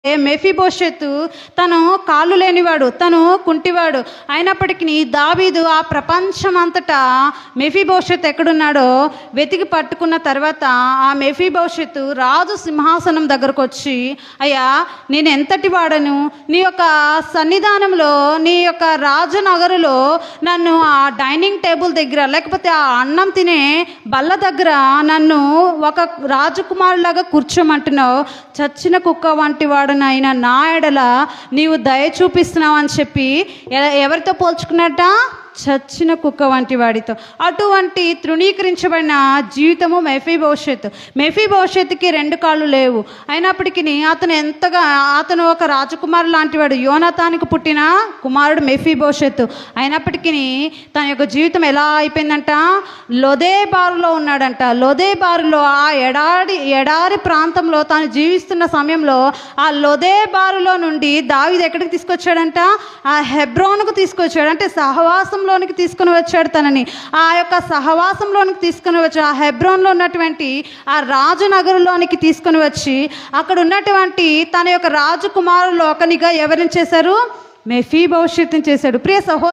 మెఫీబోషెతు తను కాళ్ళు లేనివాడు, తను కుంటివాడు అయినప్పటికీ దావీదు ఆ ప్రపంచమంతటా మెఫీబోషెతు ఎక్కడున్నాడో వెతికి పట్టుకున్న తర్వాత ఆ మెఫీబోషెతు రాజు సింహాసనం దగ్గరకు వచ్చి, అయ్యా నేను ఎంతటి వాడను, నీ యొక్క సన్నిధానంలో నీ యొక్క రాజనగరులో నన్ను ఆ డైనింగ్ టేబుల్ దగ్గర లేకపోతే ఆ అన్నం తినే బల్ల దగ్గర నన్ను ఒక రాజకుమారులాగా కూర్చోమంటున్నావు, చచ్చిన కుక్క వంటి వాడునైనా నా ఎడల నీవు దయ చూపిస్తున్నావు అని చెప్పి ఎవరితో పోల్చుకున్నట్ట? చచ్చిన కుక్క వంటి వాడితో. అటువంటి తృణీకరించబడిన జీవితము మెఫీబోషెతుకి 2 కాళ్ళు లేవు. అయినప్పటికీ అతను ఒక రాజకుమారు లాంటివాడు, యోనాతానుకు పుట్టిన కుమారుడు మెఫీబోషెతు. అయినప్పటికీ తన యొక్క జీవితం ఎలా అయిపోయిందంట? లోదేబారులో ఉన్నాడంట. లోదేబారులో ఆ ఎడారి ప్రాంతంలో తాను జీవిస్తున్న సమయంలో ఆ లోదేబారులో నుండి దావీదు ఎక్కడికి తీసుకొచ్చాడంట? ఆ హెబ్రోనుకు తీసుకొచ్చాడు. అంటే సహవాసంలోనికి తీసుకుని వచ్చాడు తనని. ఆ యొక్క సహవాసంలోనికి తీసుకుని వచ్చి ఆ హెబ్రోన్లో ఉన్నటువంటి ఆ రాజనగరులోనికి తీసుకుని వచ్చి అక్కడ ఉన్నటువంటి తన యొక్క రాజకుమారులో ఒకనిగా ఎవరిని చేశారు? మెఫీబోషెతుని చేశాడు. ప్రియ సహోదరు